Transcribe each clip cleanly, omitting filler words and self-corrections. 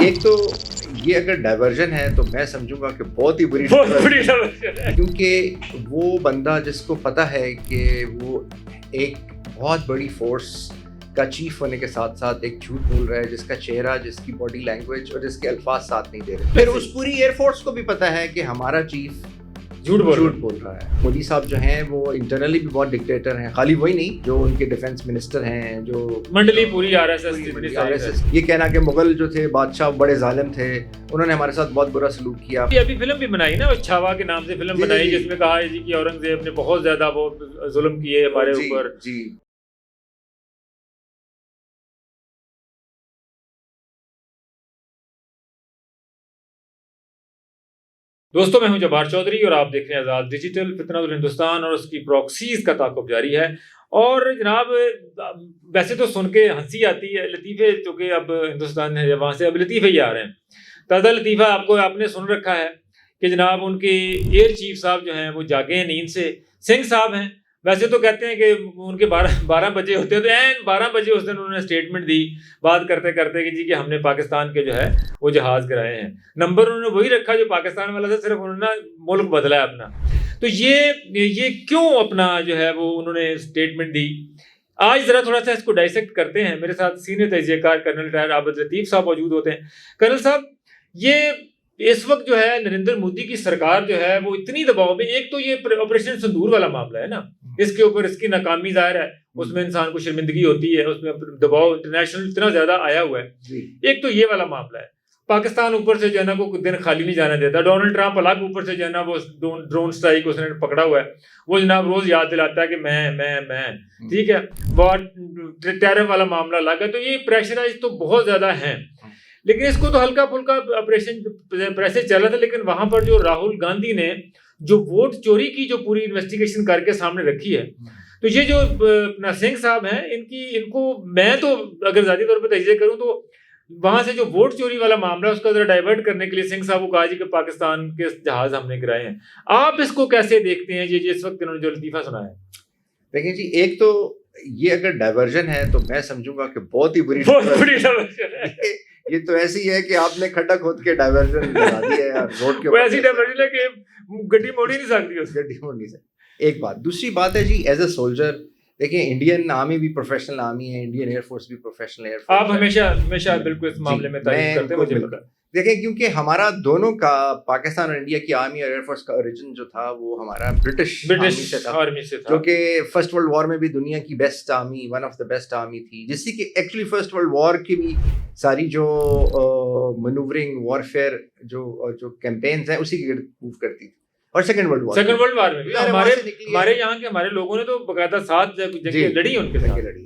एक तो ये अगर डाइवर्जन है तो मैं समझूंगा कि बहुत ही बुरी डाइवर्जन है, क्योंकि वो बंदा जिसको पता है कि वो एक बहुत बड़ी फोर्स का चीफ होने के साथ साथ एक झूठ बोल रहा है, जिसका चेहरा, जिसकी बॉडी लैंग्वेज और जिसके अल्फाज साथ नहीं दे रहे। फिर उस पूरी एयरफोर्स को भी पता है कि हमारा चीफ झूठ बोल रहा है। मोदी साहब जो हैं वो इंटरनली भी बहुत डिक्टेटर हैं, खाली वही नहीं, जो उनके डिफेंस मिनिस्टर हैं, जो मंडली पूरी आरएसएस। ये कहना कि मुगल जो थे बादशाह बड़े जालिम थे, उन्होंने हमारे साथ बहुत बुरा सलूक किया। अभी फिल्म भी बनाई ना, छावा के नाम से फिल्म बनाई, जिसमें कहा है जी कि औरंगजेब ने बहुत ज्यादा वो जुल्म किए हमारे ऊपर। जी दोस्तों, मैं हूं जब्बार चौधरी और आप देख रहे हैं आज़ाद डिजिटल। फितनतुल हिंदुस्तान और उसकी प्रॉक्सीज का ताक़ुब जारी है। और जनाब, वैसे तो सुन के हंसी आती है, लतीफ़े चूँकि अब हिंदुस्तान है वहाँ से अब लतीफ़े ही आ रहे हैं। ताज़ा लतीफ़ा आपने सुन रखा है कि जनाब उनके एयर चीफ साहब जो हैं वो जागे हैं नींद से। सिंह साहब हैं, वैसे तो कहते हैं कि उनके 12 बजे होते हैं, तो एन 12 बजे उस दिन उन्होंने स्टेटमेंट दी बात करते करते कि जी कि हमने पाकिस्तान के जो है वो जहाज़ गिराए हैं। नंबर उन्होंने वही रखा जो पाकिस्तान वाला था, सिर्फ उन्होंने मुल्क बदला है अपना। तो ये क्यों अपना जो है वो उन्होंने स्टेटमेंट दी, आज ज़रा थोड़ा सा इसको डाइसेक्ट करते हैं। मेरे साथ सीनियर तजज़ियाकार कर्नल रिटायर्ड आबिद लतीफ़ साहब मौजूद होते हैं। कर्नल साहब, ये इस वक्त जो है नरेंद्र मोदी की सरकार जो है वो इतनी दबाव में, एक तो ये ऑपरेशन सिंदूर वाला मामला है ना, इसके ऊपर इसकी नाकामी जाहिर है, उसमें इंसान को शर्मिंदगी होती है, उसमें दबाव इंटरनेशनल इतना ज्यादा आया हुआ है। एक तो ये वाला मामला है, पाकिस्तान ऊपर से जो है ना वो दिन खाली नहीं जाना देता। डोनाल्ड ट्रंप अलग ऊपर से जो है ना वो ड्रोन स्ट्राइक उसने पकड़ा हुआ है, वो जनाब रोज याद दिलाता है कि मैं ठीक है। बहुत टेरर वाला मामला अलग है। तो ये प्रेशराइज तो बहुत ज्यादा है, लेकिन इसको तो हल्का फुल्का ऑपरेशन प्रेशर चल रहा था। लेकिन वहां पर जो राहुल गांधी ने जो वोट चोरी की जो पूरी इन्वेस्टिगेशन करके सामने रखी है, तो ये जो अपना सिंह साहब हैं, इनको मैं तो अगर ज़ाती तौर पर तजज़िया करूं तो वहां से जो वोट चोरी वाला मामला है उसका जरा डाइवर्ट करने के लिए सिंह साहब को कहा जी कि पाकिस्तान के जहाज हमने गिराए हैं। आप इसको कैसे देखते हैं ये जिस वक्त इन्होंने जो लतीफ़ा सुनाया? देखिए जी, एक तो ये अगर डाइवर्जन है तो मैं समझूंगा कि बहुत ही बुरी डाइवर्जन है। ये तो ऐसी है कि आपने खड्डा खोद के डाइवर्जन बना दिया है रोड के ऊपर। ऐसी डाइवर्जन है कि गड्डी मोड़ ही नहीं सकती, उस गड्डी मोड़ नहीं सकती। एक बात, दूसरी बात है जी, एज ए सोल्जर देखिए, इंडियन आर्मी भी प्रोफेशनल आर्मी है, इंडियन एयरफोर्स भी प्रोफेशनल एयरफोर्स। आप हमेशा बिल्कुल इस मामले में तारीफ करते हैं, मुझे पता है। देखिए, क्योंकि हमारा दोनों का, पाकिस्तान और इंडिया की आर्मी और एयरफोर्स का ओरिजिन जो था वो हमारा ब्रिटिश आर्मी से था, जो कि फर्स्ट वर्ल्ड वॉर में भी दुनिया की best army, one of the best army थी, जिसकी कि एक्चुअली फर्स्ट वर्ल्ड वॉर की भी सारी जो मैनूवरिंग वॉरफेयर जो कैंपेन्स हैं उसी की मूव करती थी। और सेकंड वर्ल्ड वॉर में भी हमारे यहाँ के हमारे लोगों ने तो बकायदा 7 जगह लड़ी, उनके साथ लड़ी।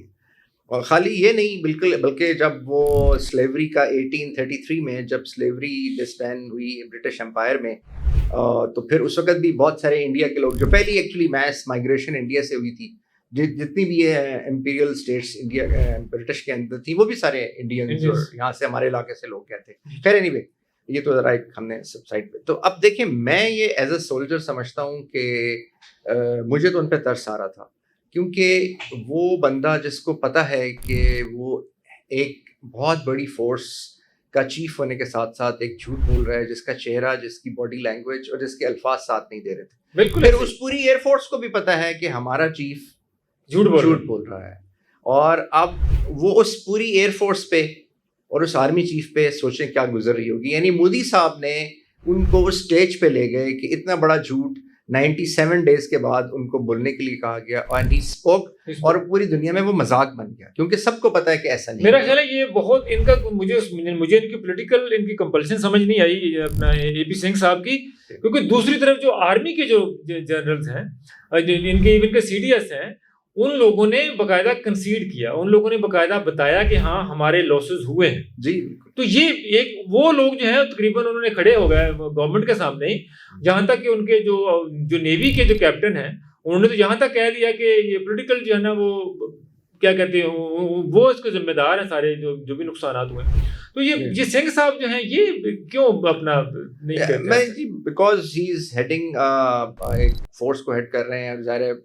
और खाली ये नहीं, बिल्कुल, बल्कि जब वो स्लेवरी का 1833 में जब स्लेवरी डिसबैंड हुई ब्रिटिश एम्पायर में, तो फिर उस वक्त भी बहुत सारे इंडिया के लोग, जो पहली एक्चुअली मैस माइग्रेशन इंडिया से हुई थी, जितनी भी ये इम्पीरियल स्टेट्स इंडिया ब्रिटिश के अंदर थी, वो भी सारे इंडियन यहाँ से हमारे इलाके से लोग गए थे। खैर एनीवे, ये तो जरा एक हमने सब साइड पे। तो अब देखिए, मैं ये एज अ सोल्जर समझता हूँ कि मुझे तो उन पर तरस आ रहा था, क्योंकि वो बंदा जिसको पता है कि वो एक बहुत बड़ी फोर्स का चीफ होने के साथ साथ एक झूठ बोल रहा है, जिसका चेहरा, जिसकी बॉडी लैंग्वेज और जिसके अल्फाज साथ नहीं दे रहे थे। बिल्कुल। फिर उस पूरी एयरफोर्स को भी पता है कि हमारा चीफ झूठ बोल रहा है। और अब वो उस पूरी एयरफोर्स पे और उस आर्मी चीफ पे सोचें क्या गुजर रही होगी। यानी मोदी साहब ने उनको उस स्टेज पे ले गए कि इतना बड़ा झूठ 97 डेज के बाद उनको बोलने के लिए कहा गया, और ही स्पोक, और पूरी दुनिया में वो मजाक बन गया, क्योंकि सबको पता है कि ऐसा नहीं। मेरा ख्याल है ये बहुत इनका, मुझे इनकी पॉलिटिकल इनकी कंपल्शन समझ नहीं आई अपना एपी सिंह साहब की, क्योंकि दूसरी तरफ जो आर्मी के जो जनरल्स हैं, इनके सीडीएस हैं, उन लोगों ने बकायदा कंसीड किया, उन लोगों ने बकायदा बताया कि हाँ हमारे लॉसेस हुए हैं जी। तो ये एक वो लोग जो है तकरीबन उन्होंने खड़े हो गए गवर्नमेंट के सामने ही, जहां तक कि उनके जो नेवी के जो कैप्टन हैं उन्होंने तो यहाँ तक कह दिया कि ये पॉलिटिकल जो है ना वो क्या कहते हैं वो इसके जिम्मेदार हैं सारे जो भी नुकसान हुए। तो ये सिंह साहब जो हैं ये क्यों अपना नहीं करते? बिकॉज ही इज हेडिंग एक फोर्स को हेड कर रहे हैं, और ज़ाहिर है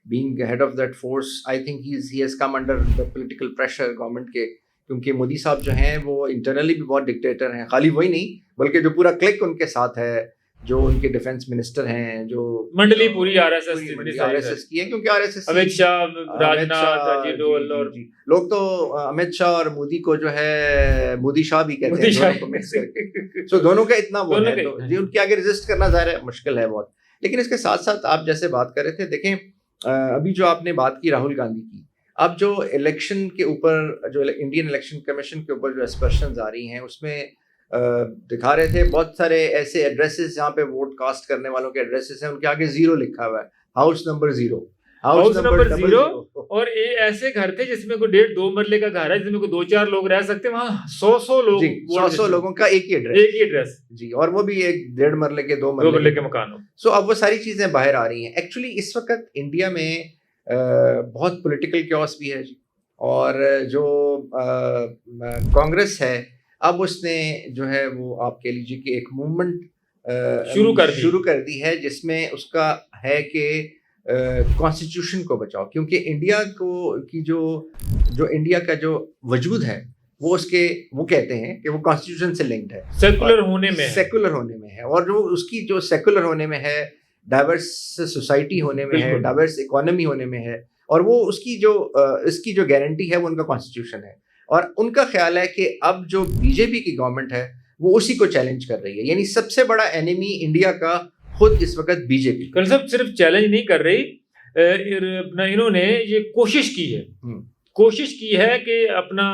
being head of that force, I think he has come under the political pressure government के क्योंकि मोदी साहब जो हैं वो इंटरनली भी बहुत डिक्टेटर हैं, खाली वही नहीं बल्कि जो पूरा क्लिक उनके साथ है, जो उनके डिफेंस मिनिस्टर हैं, जो मंडली पूरी आरएसएस की है, क्योंकि आरएसएस अमित शाह, राजनाथ, अजीत डोभाल और लोग तो अमित शाह और मोदी को जो है मोदी शाह भी कहते हैं, दोनों को मिक्स करके। सो दोनों का इतना वो है तो जी उनके आगे रेजिस्ट करना ज़ाहिर है मुश्किल है बहुत। लेकिन इसके साथ साथ आप जैसे बात कर रहे थे, देखें अभी जो आपने बात की राहुल गांधी की, अब जो इलेक्शन के ऊपर, जो इंडियन इलेक्शन कमीशन के ऊपर जो एस्पर्शंस आ रही हैं, उसमें दिखा रहे थे बहुत सारे ऐसे एड्रेसेस जहाँ पे वोट कास्ट करने वालों के एड्रेसेस हैं, उनके आगे 0 लिखा हुआ है, हाउस नंबर 0, हाउस नंबर 0। और ये ऐसे घर थे जिसमें कोई 1.5-2 मरले का घर है, जिसमें कोई 2-4 लोग रह सकते हैं, वहाँ 100 लोग, 100 लोगों का एक ही एड्रेस जी, और वो भी एक 1.5 मरले के 2 मरले के मकान हो। सो अब वो सारी चीजें बाहर आ रही हैं। एक्चुअली इस वक्त इंडिया में बहुत पॉलिटिकल क्योस भी है जी, और जो कांग्रेस है अब उसने जो है वो आप कह लीजिए कि एक मूवमेंट शुरू कर दी है, जिसमें उसका है कि कॉन्स्टिट्यूशन को बचाओ, क्योंकि इंडिया को की जो इंडिया का जो वजूद है वो उसके, वो कहते हैं कि वो कॉन्स्टिट्यूशन से लिंक्ड है, सेकुलर होने में है, और जो उसकी जो सेकुलर होने में है, डाइवर्स सोसाइटी होने में है, डाइवर्स इकोनॉमी होने में है, और वो उसकी जो इसकी जो गारंटी है वो उनका कॉन्स्टिट्यूशन है। और उनका ख्याल है कि अब जो बीजेपी की गवर्नमेंट है वो उसी को चैलेंज कर रही है, यानी सबसे बड़ा एनिमी इंडिया का खुद इस वक्त बीजेपी। कल सब सिर्फ चैलेंज नहीं कर रही, इन्होंने ये कोशिश की है कि अपना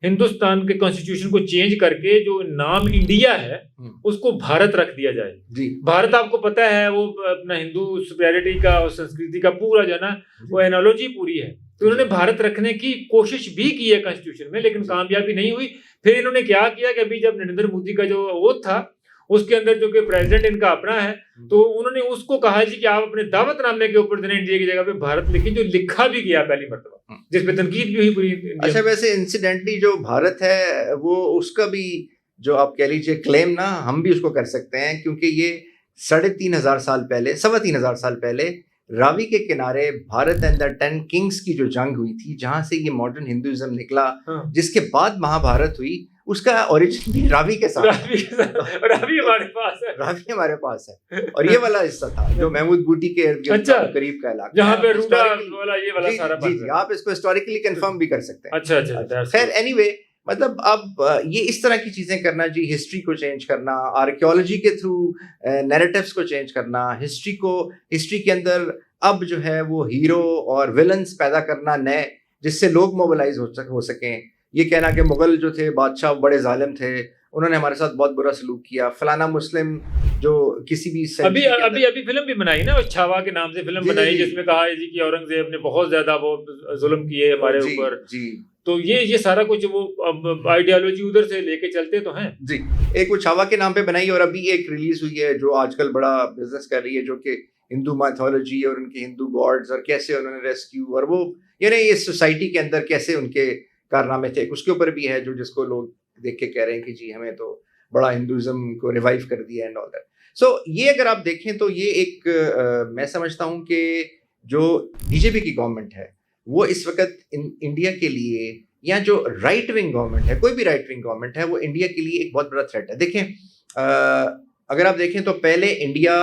हिंदुस्तान के कॉन्स्टिट्यूशन को चेंज करके जो नाम इंडिया है उसको भारत रख दिया जाए जी। भारत आपको पता है वो अपना हिंदू सुपीरियरिटी का और संस्कृति का पूरा जो है ना वो एनालॉजी पूरी है, तो उन्होंने भारत रखने की कोशिश भी की है कॉन्स्टिट्यूशन में, लेकिन कामयाबी नहीं हुई। फिर इन्होंने क्या किया कि अभी जब नरेंद्र मोदी का जो ओथ था उसके अंदर जो कि प्रेसिडेंट इनका अपना है, तो उन्होंने उसको कहा जी कि आप अपने दावतनामे के ऊपर देने इंडिया की जगह पे भारत लिखिए, जो लिखा भी गया पहली मरतबा, जिस पे तनकीद भी हुई पूरी। अच्छा, वैसे इंसिडेंटली जो भारत है वो उसका भी जो आप कह लीजिए क्लेम ना, हम भी उसको कर सकते हैं, क्योंकि ये 3,500 साल पहले, 3,500 साल पहले रावी के किनारे भारत एंड द 10 किंग्स की जो जंग हुई थी, जहां से ये मॉडर्न हिंदुइज्म निकला, जिसके बाद महाभारत हुई, उसका ओरिजिन भी रावी के साथ रावी हमारे पास है। और ये वाला हिस्सा था जो महमूद बूटी के करीब का इलाका, जहां पे रूडा वाला ये वाला सारा जी, आप इसको हिस्टोरिकली कंफर्म भी कर सकते हैं। अच्छा। खैर एनीवे, मतलब अब ये इस तरह की चीजें करना जी, हिस्ट्री को चेंज करना, आर्कियोलॉजी के थ्रू नैरेटिव्स को चेंज करना, हिस्ट्री के अंदर अब जो है वो हीरो और विलन्स पैदा करना नए, जिससे लोग मोबिलाइज हो सकें। ये कहना कि मुगल जो थे बादशाह बड़े जालिम थे, उन्होंने हमारे साथ बहुत बुरा सलूक किया, फलाना मुस्लिम जो किसी भी अभी फिल्म भी बनाई ना, छावा के नाम से फिल्म बनाई, जिसमें कहा है जी कि औरंगजेब ने बहुत ज्यादा वो जुल्म किए हमारे ऊपर जी। तो ये सारा कुछ वो आइडियोलॉजी उधर से लेके चलते तो हैं जी। एक वो छावा के नाम पे बनाई, और अभी एक रिलीज हुई है जो आजकल बड़ा बिजनेस कर रही है, जो कि हिंदू माइथोलॉजी और उनके हिंदू गॉड्स और कैसे उन्होंने रेस्क्यू, और वो यानी ये सोसाइटी के अंदर कैसे उनके कारनामे थे, उसके ऊपर भी है, जो जिसको लोग देख के कह रहे हैं कि जी हमें तो बड़ा हिंदुइज्म को रिवाइव कर दिया एंड ऑल दैट। सो ये अगर आप देखें तो ये एक मैं समझता हूँ कि जो बीजेपी की गवर्नमेंट है वो इस वक्त इंडिया के लिए, या जो राइट विंग गवर्नमेंट है, कोई भी राइट विंग गवर्नमेंट है, वो इंडिया के लिए एक बहुत बड़ा थ्रेट है। देखें अगर आप देखें तो पहले इंडिया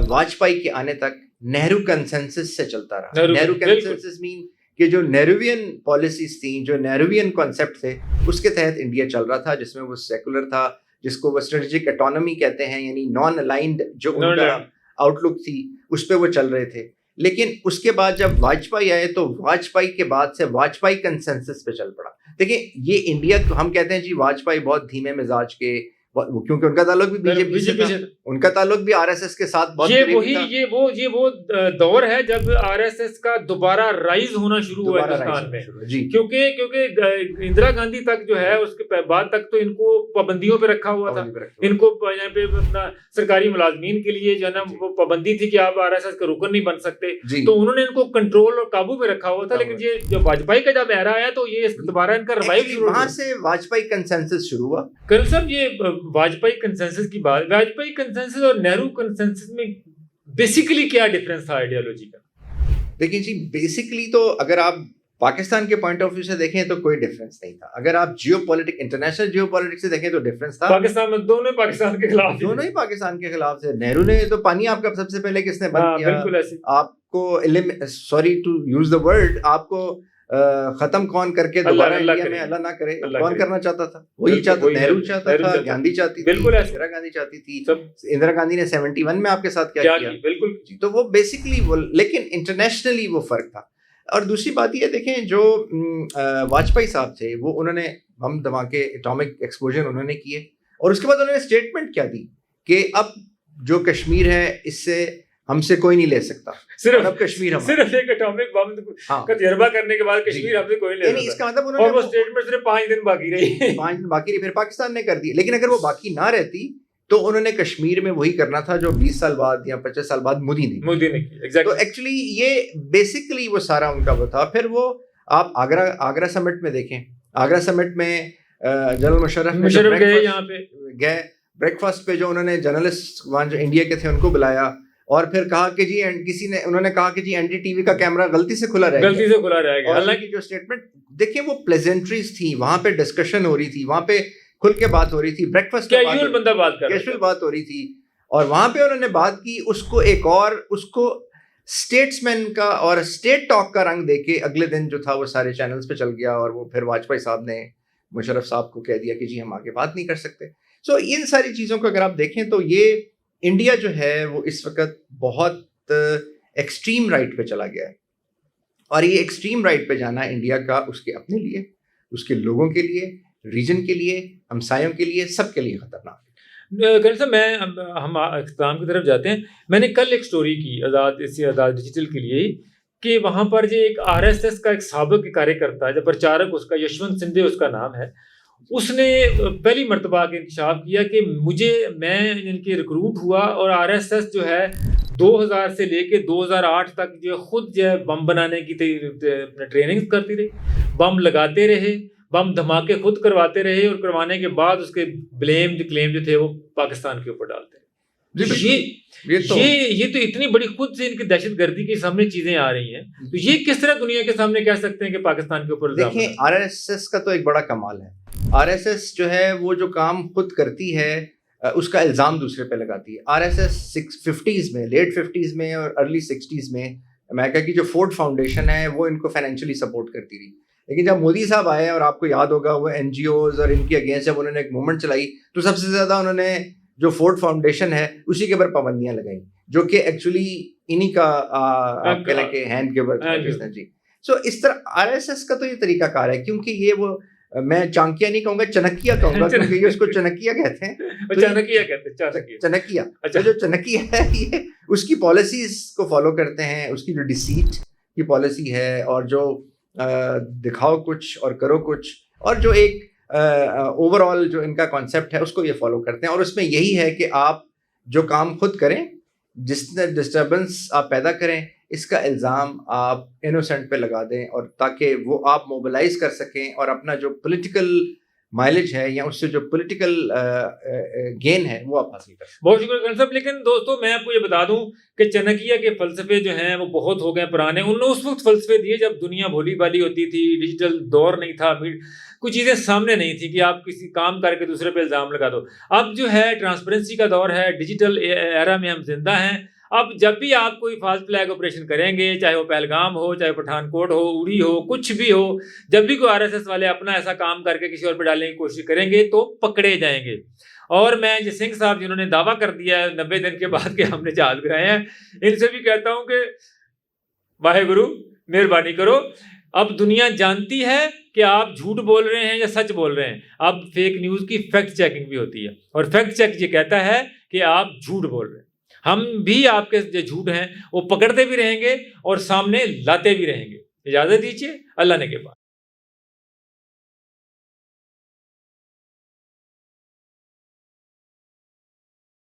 वाजपेयी के आने तक नेहरू कंसेंसस से चलता रहा। नेहरू कंसेंसस मीन कि जो नेहरूवियन पॉलिसीज थी, जो नेहरूवियन कॉन्सेप्ट थे, उसके तहत इंडिया चल रहा था, जिसमें वो सेकुलर था, जिसको वो स्ट्रेटेजिक ऑटोनॉमी कहते हैं, यानी नॉन अलाइंड जो उनका आउटलुक थी, उस पर वो चल रहे थे। लेकिन उसके बाद जब वाजपेयी आए तो वाजपेयी के बाद से वाजपेयी कंसेंसस पे चल पड़ा। देखिए ये इंडिया, हम कहते हैं जी वाजपेयी बहुत धीमे मिजाज के, क्योंकि उनका ताल्लुक भी बीजेपी से था, उनका ताल्लुक भी आरएसएस के साथ बहुत ये वो दौर है जब आरएसएस का दोबारा राइज होना शुरू हुआ हिंदुस्तान में जी। क्योंकि इंदिरा गांधी तक जो है उसके बाद तक तो इनको पाबंदियों पे रखा हुआ था, इनको यहाँ पे अपना सरकारी मुलाजमीन के लिए जो है ना वो पाबंदी थी कि आप आरएसएस का रुकन नहीं बन सकते, तो उन्होंने इनको कंट्रोल और काबू में रखा हुआ था। लेकिन ये जब वाजपेयी का जब एरा आया तो ये दोबारा इनका रिवाइव शुरू, वहां से वाजपेयी कंसेंसस शुरू हुआ। कल सब ये वाजपेयी कंसेंसस की बात, वाजपेयी कंसेंसस और नेहरू कंसेंसस में बेसिकली क्या डिफरेंस था आइडियोलॉजी का? देखिए जी, बेसिकली तो अगर आप पाकिस्तान के पॉइंट ऑफ व्यू से देखें तो कोई डिफरेंस नहीं था। अगर आप इंटरनेशनल जियोपॉलिटिक्स से देखें तो डिफरेंस था। पाकिस्तान में दोनों ही पाकिस्तान के खिलाफ थे। नेहरू ने तो पानी आपका सबसे पहले किसने बंद किया? बिल्कुल ऐसे। आपको sorry to use the word, आपको खत्म कौन करके दोबारा इंडिया में अल्लाह ना करे, कौन करना चाहता था? वही चाहता, नेहरू चाहता था, गांधी चाहती थी, इंदिरा गांधी चाहती थी। इंदिरा गांधी ने 71 में आपके साथ क्या किया? बिल्कुल। तो वो बेसिकली लेकिन इंटरनेशनली वो फर्क था। और दूसरी बात ये देखें, जो वाजपेयी साहब थे वो उन्होंने बम धमाके एटॉमिक एक्सप्लोजन उन्होंने किए, और उसके बाद उन्होंने स्टेटमेंट क्या दी कि अब जो कश्मीर है इससे हमसे कोई नहीं ले सकता, सिर्फ कश्मीर सिर्फ एक एटॉमिक बम का तजर्बा करने के बाद कश्मीर हमसे कोई नहीं ले सकता। इसका मतलब उन्होंने, और वो स्टेटमेंट सिर्फ 5 दिन बाकी रही 5 दिन बाकी रही, फिर पाकिस्तान ने कर दी। लेकिन अगर वो बाकी ना रहती तो उन्होंने कश्मीर में वही करना था जो 20 साल बाद या 50 साल बाद मोदी ने की। तो एक्चुअली ये बेसिकली वो सारा उनका वो था। फिर वो आप आगरा समिट में देखें, आगरा समिट में जनरल मुशर्रफ गए, यहाँ पे गए ब्रेकफास्ट पे, जो उन्होंने जर्नलिस्ट वहाँ जो इंडिया के थे उनको बुलाया, और फिर कहा कि जी उन्होंने कहा कि जी एनडीटीवी का कैमरा गलती से खुला रहेगा। हालांकि जो स्टेटमेंट देखिए वो प्लेजेंट्रीज थी, वहां पे डिस्कशन हो रही थी, वहां पे खुल के बात हो रही थी, ब्रेकफास्ट कैजुअल बात हो रही थी, और वहां पे उन्होंने बात की, उसको स्टेट्समैन का और स्टेट टॉक का रंग देके अगले दिन जो था वो सारे चैनल्स पे चल गया, और वो फिर वाजपेयी साहब ने मुशर्रफ साहब को कह दिया कि जी हम आगे बात नहीं कर सकते। सो इन सारी चीज़ों को अगर आप देखें तो ये इंडिया जो है वो इस वक्त बहुत एक्सट्रीम राइट पे चला गया है, और ये एक्सट्रीम राइट पे जाना इंडिया का उसके अपने लिए, उसके लोगों के लिए, रीजन के लिए, हमसायों के लिए, सबके लिए खतरनाक है। हम इख्तिताम की तरफ जाते हैं। मैंने कल एक स्टोरी की आज़ाद डिजिटल के लिए कि वहाँ पर जो एक RSS का एक साबिक कार्यकर्ता, जो प्रचारक, उसका यशवंत सिंधे उसका नाम है, उसने पहली मर्तबा के इंकशाफ किया कि मैं इनके रिक्रूट हुआ, और RSS जो है 2000 से लेके 2008 तक जो खुद जो है बम बनाने की ट्रेनिंग करती रही, बम लगाते रहे, बम धमाके खुद करवाते रहे, और करवाने के बाद उसके क्लेम जो थे वो पाकिस्तान के ऊपर डालते रहे। ये तो इतनी बड़ी खुद से इनकी दहशतगर्दी के सामने चीजें आ रही हैं, तो ये किस तरह दुनिया के सामने कह सकते हैं कि पाकिस्तान के ऊपर? देखिए RSS का तो एक बड़ा कमाल है। RSS जो है वो जो काम खुद करती है उसका इल्ज़ाम दूसरे पे लगाती है। RSS 50s में, लेट 50s में और अर्ली 60s में अमेरिका की जो फोर्ड फाउंडेशन है वो इनको फाइनेंशियली सपोर्ट करती रही, लेकिन जब मोदी साहब आए, और आपको याद होगा वो NGOs और इनके अगेंस्ट जब उन्होंने एक मूवमेंट चलाई, तो सबसे ज़्यादा उन्होंने जो फोर्ड फाउंडेशन है उसी के ऊपर पाबंदियां लगाई, जो कि एक्चुअली इन्हीं का आप कह लें कि हैंड के ऊपर जी। सो इस तरह RSS का तो ये तरीकाकार है, क्योंकि ये वो, मैं चाणक्य नहीं कहूंगा, चनकिया कहूंगा, क्योंकि ये उसको चनकिया कहते हैं। चनकिया। अच्छा, जो चनकिया है ये उसकी पॉलिसीज को फॉलो करते हैं, उसकी जो डिसीट की पॉलिसी है, और जो दिखाओ कुछ और करो कुछ, और जो एक ओवरऑल जो इनका कॉन्सेप्ट है उसको ये फॉलो करते हैं। और उसमें यही है कि आप जो काम खुद करें, जिसने डिस्टर्बेंस आप पैदा करें, इसका इल्ज़ाम आप इनोसेंट पे लगा दें, और ताकि वो आप मोबिलाइज कर सकें और अपना जो पॉलिटिकल माइलेज है या उससे जो पॉलिटिकल गेन है वो आप हासिल करें। बहुत शुक्रिया साहब। लेकिन दोस्तों मैं आपको ये बता दूं कि चाणक्य के फलसफे जो हैं वो बहुत हो गए पुराने। उन्होंने उस वक्त फलसफे दिए जब दुनिया भोली भाली होती थी, डिजिटल दौर नहीं था, कुछ चीज़ें सामने नहीं थी कि आप किसी काम करके दूसरे पे इल्ज़ाम लगा दो। अब जो है ट्रांसपेरेंसी का दौर है, डिजिटल एरा में हम जिंदा हैं। अब जब भी आप कोई फाल्स फ्लैग ऑपरेशन करेंगे, चाहे वो पहलगाम हो, चाहे पठानकोट हो, उड़ी हो, कुछ भी हो, जब भी कोई RSS वाले अपना ऐसा काम करके किसी और पे डालने की कोशिश करेंगे तो पकड़े जाएंगे। और मैं जो सिंह साहब जिन्होंने दावा कर दिया है 90 दिन के बाद के हमने जहाज गिराए हैं, इनसे भी कहता हूं कि वाहेगुरु मेहरबानी करो। अब दुनिया जानती है कि आप झूठ बोल रहे हैं या सच बोल रहे हैं। अब फेक न्यूज़ की फैक्ट चेकिंग भी होती है, और फैक्ट चेक ये कहता है कि आप झूठ बोल रहे हैं। हम भी आपके जो झूठ हैं वो पकड़ते भी रहेंगे और सामने लाते भी रहेंगे। इजाज़त दीजिए, अल्लाह ने के बाद।